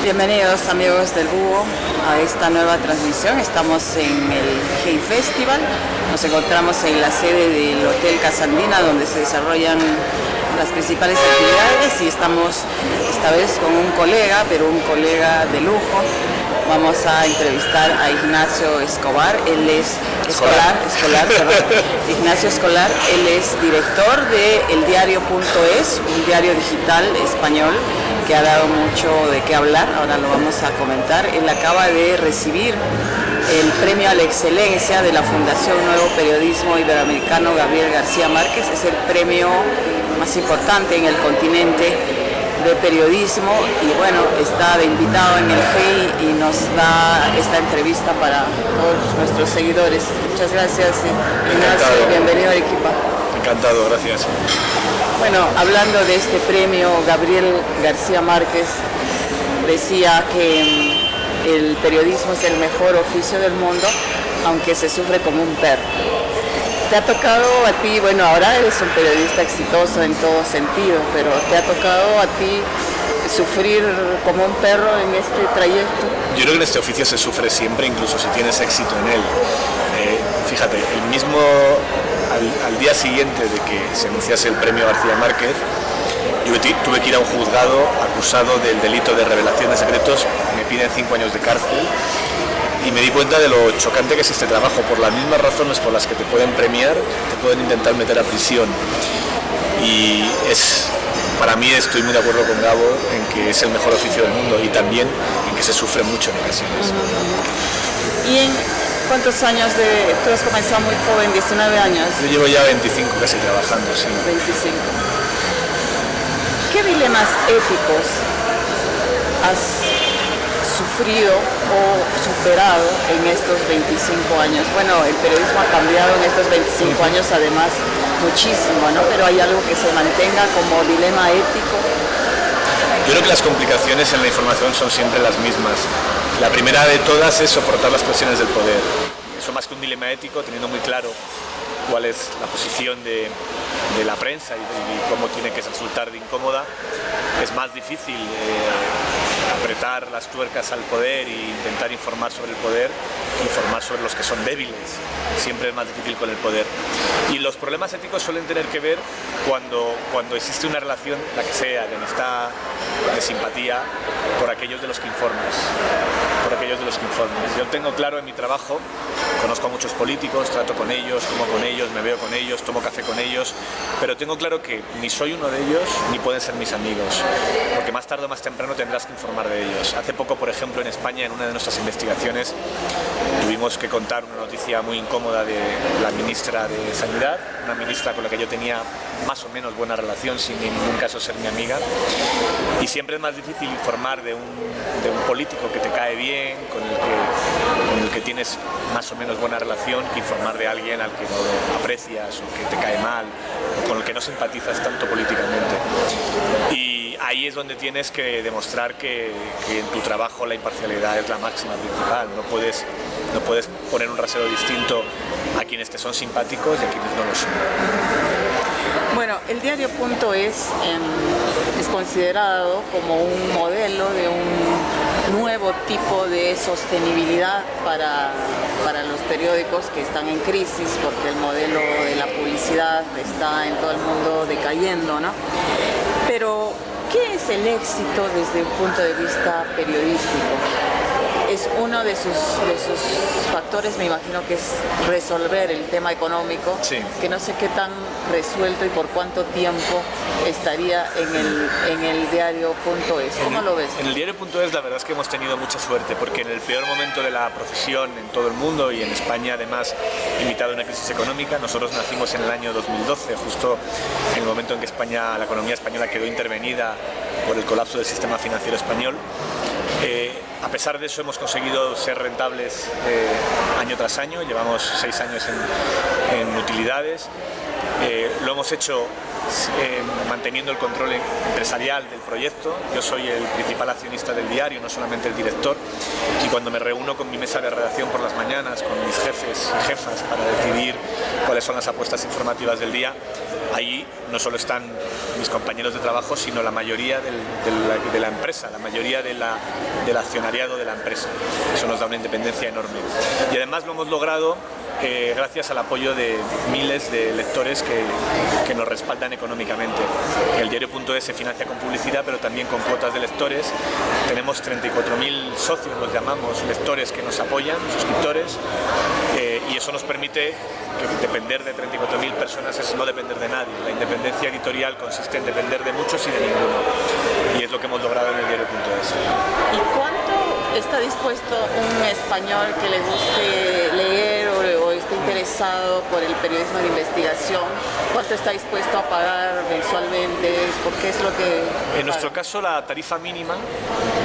Bienvenidos amigos del Búho a esta nueva transmisión. Estamos en el Hey Festival. Nos encontramos en la sede del Hotel Casandina, donde se desarrollan las principales actividades, y estamos esta vez con un colega, pero un colega de lujo. Vamos a entrevistar a Ignacio Escobar. Él es Ignacio Escolar. Él es director de eldiario.es, un diario digital español que ha dado mucho de qué hablar. Ahora lo vamos a comentar. Él acaba de recibir el premio a la excelencia de la Fundación Nuevo Periodismo Iberoamericano Gabriel García Márquez. Es el premio más importante en el continente de periodismo, y bueno, está de invitado en el GEI y nos da esta entrevista para todos nuestros seguidores. Muchas gracias, Ignacio, bienvenido al equipo. Encantado, gracias. Bueno, hablando de este premio, Gabriel García Márquez decía que el periodismo es el mejor oficio del mundo, aunque se sufre como un perro. ¿Te ha tocado a ti, bueno, ahora eres un periodista exitoso en todo sentido, pero te ha tocado a ti sufrir como un perro en este trayecto? Yo creo que en este oficio se sufre siempre, incluso si tienes éxito en él. Fíjate, el mismo al día siguiente de que se anunciase el premio García Márquez, yo tuve que ir a un juzgado acusado del delito de revelación de secretos. Me piden 5 años de cárcel. Y me di cuenta de lo chocante que es este trabajo. Por las mismas razones por las que te pueden premiar, te pueden intentar meter a prisión. Y para mí, estoy muy de acuerdo con Gabo en que es el mejor oficio del mundo, y también en que se sufre mucho en ocasiones. ¿Y en cuántos años tú has comenzado muy joven, 19 años? Yo llevo ya 25 casi trabajando, sí. 25. ¿Qué dilemas éticos has sufrido o superado en estos 25 años? Bueno, el periodismo ha cambiado en estos 25 años además muchísimo, ¿no? Pero hay algo que se mantenga como dilema ético. Yo creo que las complicaciones en la información son siempre las mismas. La primera de todas es soportar las presiones del poder. Eso, más que un dilema ético, teniendo muy claro cuál es la posición de la prensa y cómo tiene que resultar de incómoda, es más difícil apretar las tuercas al poder e intentar informar sobre el poder, informar sobre los que son débiles. Siempre es más difícil con el poder. Y los problemas éticos suelen tener que ver cuando existe una relación, la que sea, de amistad, de simpatía, por aquellos de los que informas. Yo tengo claro en mi trabajo, conozco a muchos políticos, trato con ellos, como con ellos, me veo con ellos, tomo café con ellos, pero tengo claro que ni soy uno de ellos, ni pueden ser mis amigos, porque más tarde o más temprano tendrás que informar de ellos. Hace poco, por ejemplo, en España, en una de nuestras investigaciones, tuvimos que contar una noticia muy incómoda de la ministra de Sanidad, una ministra con la que yo tenía más o menos buena relación, sin en ningún caso ser mi amiga, y siempre es más difícil informar de un político que te cae bien, con el que tienes más o menos buena relación, que informar de alguien al que no aprecias o que te cae mal, o con el que no simpatizas tanto políticamente. Y ahí es donde tienes que demostrar que en tu trabajo la imparcialidad es la máxima principal. No puedes poner un rasero distinto a quienes te son simpáticos y a quienes no lo son. Bueno, eldiario.es es considerado como un modelo de un nuevo tipo de sostenibilidad para los periódicos que están en crisis, porque el modelo de la publicidad está en todo el mundo decayendo, ¿no? Pero, ¿qué es el éxito desde el punto de vista periodístico? Es uno de sus factores, me imagino, que es resolver el tema económico, sí, que no sé qué tan resuelto y por cuánto tiempo estaría en el diario.es. ¿Cómo lo ves? En el diario.es la verdad es que hemos tenido mucha suerte, porque en el peor momento de la profesión en todo el mundo, y en España además limitado a una crisis económica, nosotros nacimos en el año 2012, justo en el momento en que la economía española quedó intervenida por el colapso del sistema financiero español. A pesar de eso hemos conseguido ser rentables año tras año, llevamos 6 años en utilidades, lo hemos hecho manteniendo el control empresarial del proyecto. Yo soy el principal accionista del diario, no solamente el director, y cuando me reúno con mi mesa de redacción por las mañanas, con mis jefes y jefas para decidir cuáles son las apuestas informativas del día, ahí no solo están mis compañeros de trabajo, sino la mayoría de la empresa, la mayoría de la del accionariado de la empresa. Eso nos da una independencia enorme. Y además lo hemos logrado gracias al apoyo de miles de lectores que nos respaldan económicamente. El diario.es se financia con publicidad, pero también con cuotas de lectores. Tenemos 34.000 socios, los llamamos, lectores que nos apoyan, suscriptores, y eso nos permite que depender de 34.000 personas es no depender de nadie. La independencia editorial consiste en depender de muchos y de ninguno, y es lo que hemos logrado en el diario.es. ¿Y cuánto está dispuesto un español que le guste leer o esté interesado por el periodismo de investigación? ¿Cuánto está dispuesto a pagar mensualmente? ¿Por qué es lo que paga? En nuestro caso, la tarifa mínima,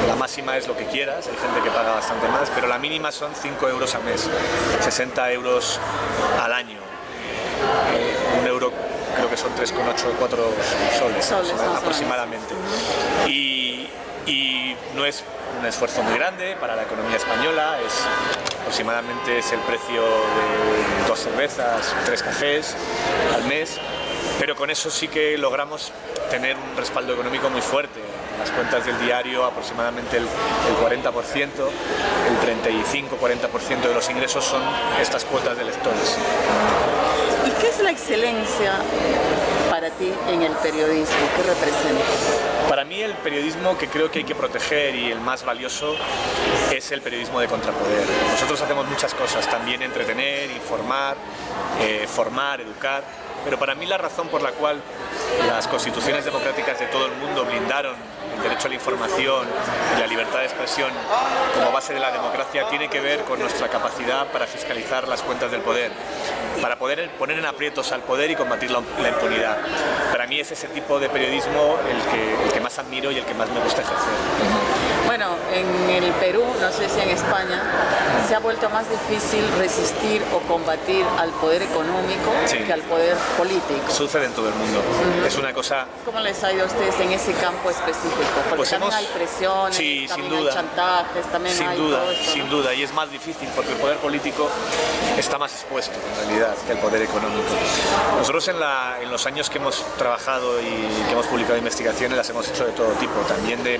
la máxima es lo que quieras, hay gente que paga bastante más, pero la mínima son 5 euros al mes, 60 euros al año. Un euro creo que son 3,84 soles aproximadamente. Y no es un esfuerzo muy grande para la economía española, aproximadamente es el precio de 2 cervezas, 3 cafés al mes, pero con eso sí que logramos tener un respaldo económico muy fuerte. Las cuentas del diario, aproximadamente el 40%, el 35-40% de los ingresos son estas cuotas de lectores. ¿Y qué es la excelencia para ti en el periodismo? ¿Qué representa? Para mí el periodismo que creo que hay que proteger y el más valioso es el periodismo de contrapoder. Nosotros hacemos muchas cosas, también entretener, informar, formar, educar, pero para mí la razón por la cual las constituciones democráticas de todo el mundo blindaron el derecho a la información y la libertad de expresión como base de la democracia tiene que ver con nuestra capacidad para fiscalizar las cuentas del poder, para poder poner en aprietos al poder y combatir la impunidad. Para mí es ese tipo de periodismo el que más admiro y el que más me gusta ejercer. Bueno, en el Perú, no sé si en España, se ha vuelto más difícil resistir o combatir al poder económico que al poder político. Sucede en todo el mundo. Es una cosa... ¿Cómo les ha ido a ustedes en ese campo específico? Porque Pues también hay presiones, sí, también sin duda, hay chantajes, también sin hay duda, todo esto, sin ¿no? duda, y es más difícil porque el poder político está más expuesto en realidad que el poder económico. Nosotros en los años que hemos trabajado y que hemos publicado investigaciones las hemos hecho de todo tipo, también de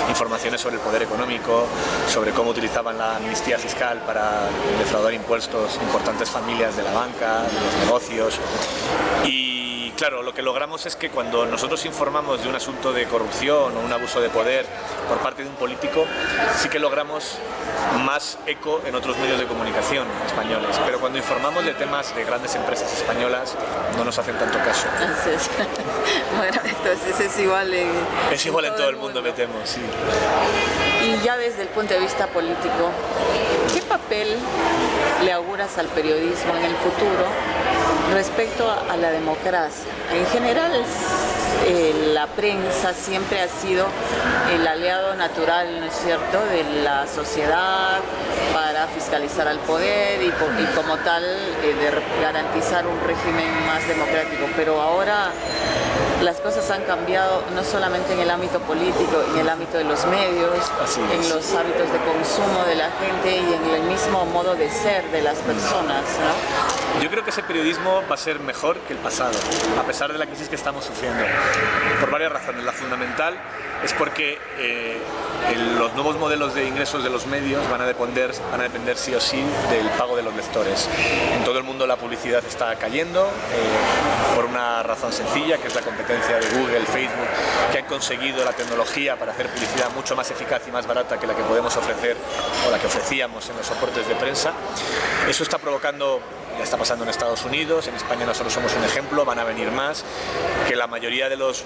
informaciones sobre el poder económico, sobre cómo utilizaban la amnistía fiscal para defraudar impuestos importantes familias de la banca, de los negocios. Y claro, lo que logramos es que cuando nosotros informamos de un asunto de corrupción o un abuso de poder por parte de un político, sí que logramos más eco en otros medios de comunicación españoles, pero cuando informamos de temas de grandes empresas españolas no nos hacen tanto caso. Entonces, bueno, entonces es igual en... Es igual en todo el mundo, me temo, sí. Y ya desde el punto de vista político, ¿qué papel le auguras al periodismo en el futuro respecto a la democracia? En general, la prensa siempre ha sido el aliado natural, ¿no es cierto?, de la sociedad para fiscalizar al poder y como tal de garantizar un régimen más democrático. Pero ahora las cosas han cambiado no solamente en el ámbito político, en el ámbito de los medios, en los hábitos de consumo de la gente y en el mismo modo de ser de las personas, ¿no? Yo creo que ese periodismo va a ser mejor que el pasado, a pesar de la crisis que estamos sufriendo, por varias razones. La fundamental es porque los nuevos modelos de ingresos de los medios van a depender sí o sí del pago de los lectores. En todo el mundo la publicidad está cayendo por una razón sencilla, que es la competencia de Google, Facebook, que han conseguido la tecnología para hacer publicidad mucho más eficaz y más barata que la que podemos ofrecer o la que ofrecíamos en los soportes de prensa. Eso está provocando, ya está pasando en Estados Unidos, en España nosotros somos un ejemplo, van a venir más, que la mayoría de los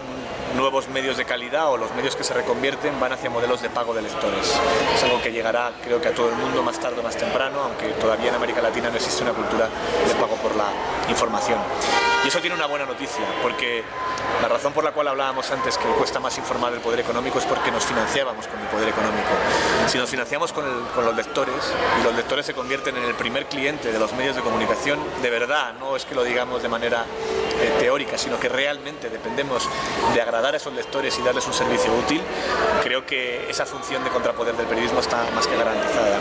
nuevos medios de calidad o los medios que se reconvierten van hacia modelos de pago de lectores. Es algo que llegará, creo que a todo el mundo más tarde o más temprano, aunque todavía en América Latina no existe una cultura de pago por la información. Y eso tiene una buena noticia, porque la razón por la cual hablábamos antes que cuesta más informar del poder económico es porque nos financiábamos con el poder económico. Si nos financiamos con los lectores, y los lectores se convierten en el primer cliente de los medios de comunicación, de verdad, no es que lo digamos de manera teórica, sino que realmente dependemos de agradar a esos lectores y darles un servicio útil, creo que esa función de contrapoder del periodismo está más que garantizada.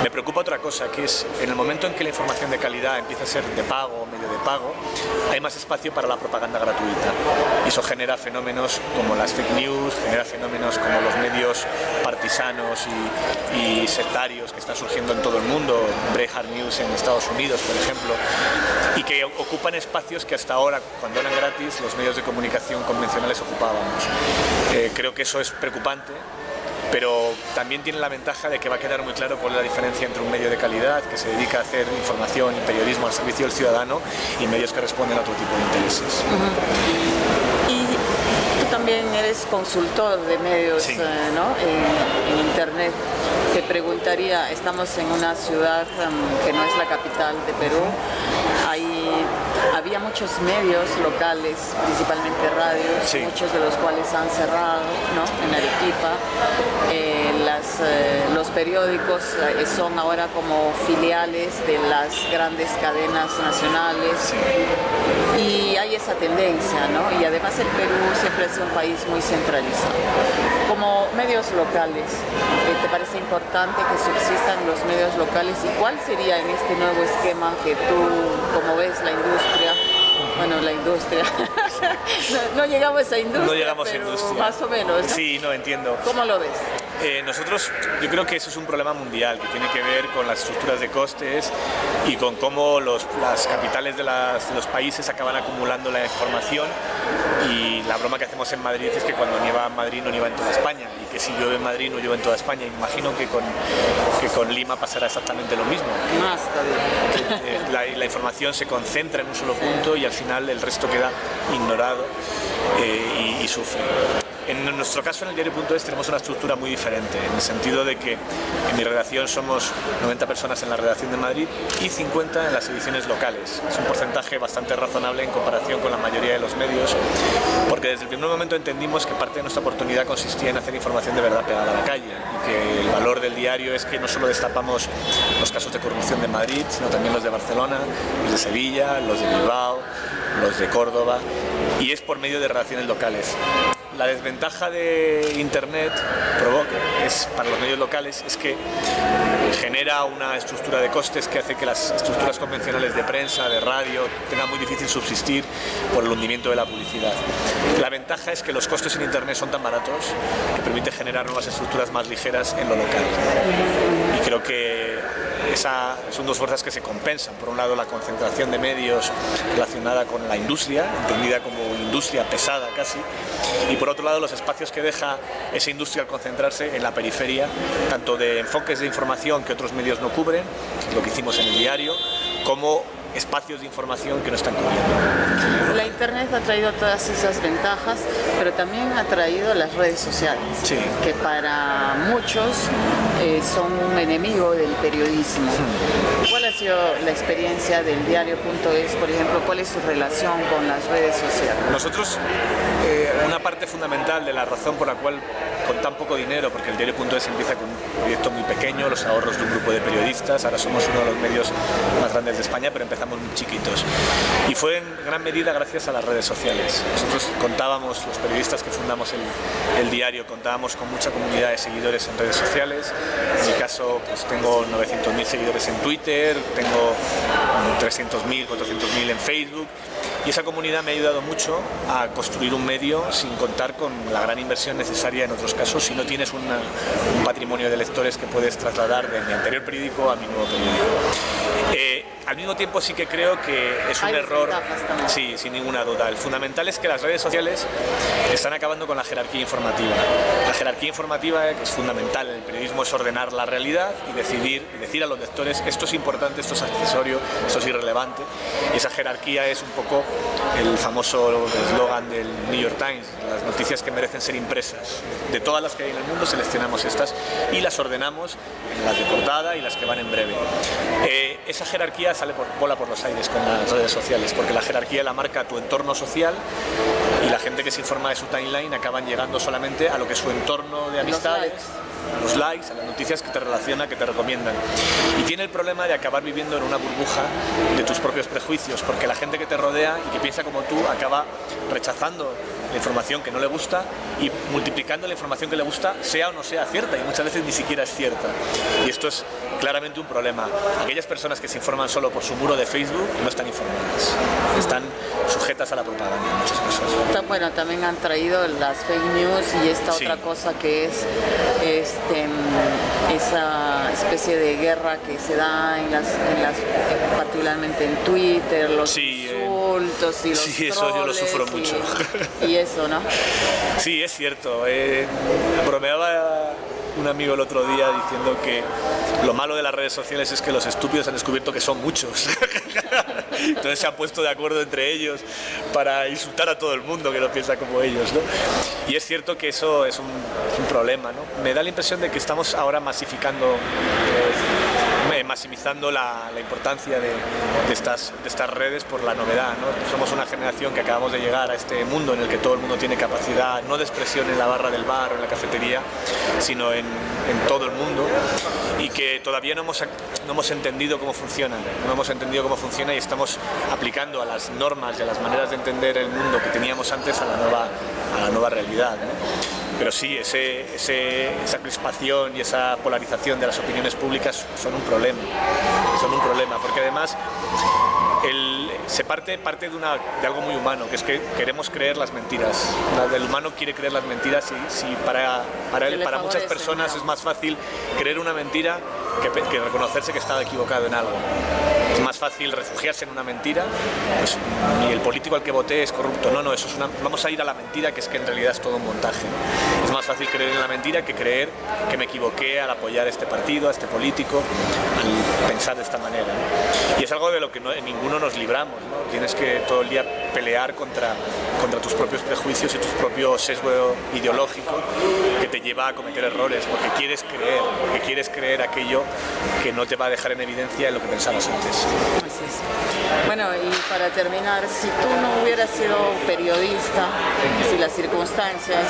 Me preocupa otra cosa, que es en el momento en que la información de calidad empieza a ser de pago o medio de pago, hay más espacio para la propaganda gratuita. Y eso genera fenómenos como las fake news, genera fenómenos como los medios partisanos y sectarios que están surgiendo en todo el mundo, Breitbart News en Estados Unidos, por ejemplo, y que ocupan espacios que hasta ahora, cuando eran gratis, los medios de comunicación convencionales ocupábamos. Creo que eso es preocupante, pero también tiene la ventaja de que va a quedar muy claro cuál es la diferencia entre un medio de calidad que se dedica a hacer información y periodismo al servicio del ciudadano y medios que responden a otro tipo de intereses. Y tú también eres consultor de medios, sí. ¿no? En Internet. Te preguntaría, estamos en una ciudad que no es la capital de Perú. Había muchos medios locales, principalmente radios, sí. muchos de los cuales han cerrado, ¿no? En Arequipa. Los periódicos son ahora como filiales de las grandes cadenas nacionales. Sí. Y hay esa tendencia, ¿no? Y además el Perú siempre ha sido un país muy centralizado. Como medios locales, ¿te parece importante que subsistan los medios locales? ¿Y cuál sería en este nuevo esquema que tú, como ves, la industria? Bueno, la industria. no llegamos a industria, no llegamos pero a industria. Más o menos, ¿no? Sí, no entiendo. ¿Cómo lo ves? Nosotros, yo creo que eso es un problema mundial que tiene que ver con las estructuras de costes y con cómo las capitales de los países acaban acumulando la información, y la broma que hacemos en Madrid es que cuando nieva en Madrid no nieva en toda España, y que si llueve en Madrid no llueve en toda España. Imagino que con Lima pasará exactamente lo mismo. Más todavía. La información se concentra en un solo punto y al final el resto queda ignorado y sufre. En nuestro caso, en el diario.es, tenemos una estructura muy diferente, en el sentido de que en mi redacción somos 90 personas en la redacción de Madrid y 50 en las ediciones locales. Es un porcentaje bastante razonable en comparación con la mayoría de los medios, porque desde el primer momento entendimos que parte de nuestra oportunidad consistía en hacer información de verdad pegada a la calle, y que el valor del diario es que no solo destapamos los casos de corrupción de Madrid, sino también los de Barcelona, los de Sevilla, los de Bilbao, los de Córdoba, y es por medio de redacciones locales. La desventaja de Internet para los medios locales es que genera una estructura de costes que hace que las estructuras convencionales de prensa, de radio, tengan muy difícil subsistir por el hundimiento de la publicidad. La ventaja es que los costes en Internet son tan baratos que permite generar nuevas estructuras más ligeras en lo local. Y creo que son dos fuerzas que se compensan. Por un lado, la concentración de medios relacionada con la industria, entendida como industria pesada casi, y por otro lado los espacios que deja esa industria al concentrarse en la periferia, tanto de enfoques de información que otros medios no cubren, que es lo que hicimos en el diario, como espacios de información que no están cubriendo. La Internet ha traído todas esas ventajas, pero también ha traído las redes sociales, sí. Que para muchos son un enemigo del periodismo. ¿Cuál ha sido la experiencia del diario.es, por ejemplo? ¿Cuál es su relación con las redes sociales? Nosotros, una parte fundamental de la razón por la cual, con tan poco dinero, porque el diario.es empieza con un proyecto muy pequeño, los ahorros de un grupo de periodistas, ahora somos uno de los medios más grandes de España, pero empezamos muy chiquitos. Y fue en gran medida gracias a las redes sociales. Nosotros contábamos, los periodistas que fundamos el diario, contábamos con mucha comunidad de seguidores en redes sociales. En mi caso, pues tengo 900.000 seguidores en Twitter, tengo 300.000, 400.000 en Facebook. Y esa comunidad me ha ayudado mucho a construir un medio sin contar con la gran inversión necesaria en otros casos si no tienes un patrimonio de lectores que puedes trasladar de mi anterior periódico a mi nuevo periódico. Al mismo tiempo sí que creo que es un error, sí, sin ninguna duda. El fundamental es que las redes sociales están acabando con la jerarquía informativa. La jerarquía informativa, que es fundamental en el periodismo, es ordenar la realidad y decir a los lectores esto es importante, esto es accesorio, esto es irrelevante. Y esa jerarquía es un poco el famoso eslogan del New York Times, las noticias que merecen ser impresas. De todas las que hay en el mundo seleccionamos estas y las ordenamos en las de portada y las que van en breve. Esa jerarquía sale bola por los aires con las redes sociales, porque la jerarquía la marca tu entorno social y la gente que se informa de su timeline acaban llegando solamente a lo que es su entorno de amistades, a los likes, a las noticias que te relaciona, que te recomiendan. Y tiene el problema de acabar viviendo en una burbuja de tus propios prejuicios, porque la gente que te rodea y que piensa como tú acaba rechazando la información que no le gusta y multiplicando la información que le gusta, sea o no sea cierta, y muchas veces ni siquiera es cierta. Y esto es claramente un problema. Aquellas personas que se informan solo por su muro de Facebook no están informadas, están sujetas a la propaganda en muchas cosas. Bueno, también han traído las fake news y esta Sí. otra cosa que es esa especie de guerra que se da particularmente en Twitter, los Sí, insultos y los sí, eso yo lo sufro troles mucho. y eso, ¿no? Sí, es cierto. Bromeaba un amigo el otro día diciendo que lo malo de las redes sociales es que los estúpidos han descubierto que son muchos. Entonces se han puesto de acuerdo entre ellos para insultar a todo el mundo que no piensa como ellos, ¿no? Y es cierto que eso es un problema, ¿no? Me da la impresión de que estamos ahora maximizando la importancia de estas redes por la novedad, ¿no? Somos una generación que acabamos de llegar a este mundo en el que todo el mundo tiene capacidad, no de expresión en la barra del bar o en la cafetería, sino en todo el mundo, y que todavía no hemos entendido cómo funciona, y estamos aplicando a las normas y a las maneras de entender el mundo que teníamos antes a la nueva realidad, ¿no? Pero sí, esa crispación y esa polarización de las opiniones públicas son un problema, porque además se parte de algo muy humano, que es que queremos creer las mentiras. El humano quiere creer las mentiras y para muchas personas es más fácil creer una mentira que reconocerse que estaba equivocado en algo. Es más fácil refugiarse en una mentira, pues ni el político al que voté es corrupto, no, eso es vamos a ir a la mentira, que es que en realidad es todo un montaje. Es más fácil creer en la mentira que creer que me equivoqué al apoyar a este partido, a este político, al pensar de esta manera, ¿no? Y es algo de lo que ninguno nos libramos, ¿no? Tienes que todo el día pelear contra tus propios prejuicios y tu propio sesgo ideológico que te lleva a cometer errores, porque quieres creer aquello que no te va a dejar en evidencia en lo que pensabas antes. Así es. Bueno, y para terminar, si tú no hubieras sido periodista, si las circunstancias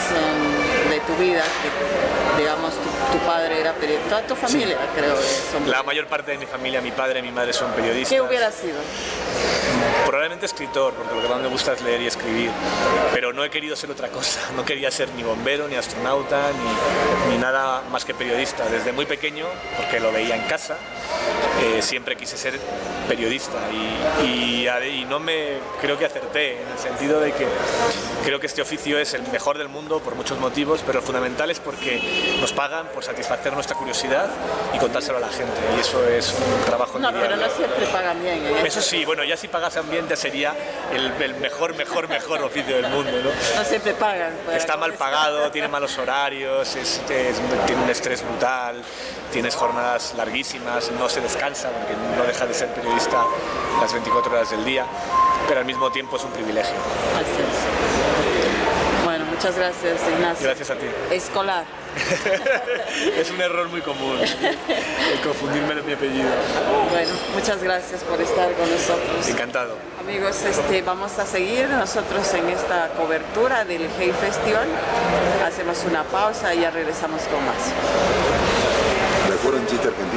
de tu vida, que digamos tu padre era periodista, toda tu familia creo que son... La mayor parte de mi familia, mi padre y mi madre son periodistas. ¿Qué hubiera sido? Probablemente escritor, porque lo que más me gusta es leer y escribir, pero no he querido ser otra cosa, no quería ser ni bombero, ni astronauta, ni nada más que periodista. Desde muy pequeño, porque lo veía en casa, siempre quise ser periodista y creo que acerté, en el sentido de que creo que este oficio es el mejor del mundo por muchos motivos, pero el fundamental es porque nos pagan por satisfacer nuestra curiosidad y contárselo a la gente, y eso es un trabajo No, envidiable. pero no siempre pagan bien, ¿eh? Eso sí, bueno, ya si pagasen bien ya sería el mejor oficio del mundo, ¿no? No siempre pagan. Está mal pagado, tiene malos horarios, tiene un estrés brutal, tienes jornadas larguísimas, no se descansa porque no deja de ser periodista las 24 horas del día, pero al mismo tiempo es un privilegio. Así es. Bueno, muchas gracias, Ignacio. Gracias a ti. Escolar. Es un error muy común, el confundirme de mi apellido. Bueno, muchas gracias por estar con nosotros. Encantado. Amigos, vamos a seguir nosotros en esta cobertura del Hey Festival. Hacemos una pausa y ya regresamos con más. De acuerdo en chiste argentino.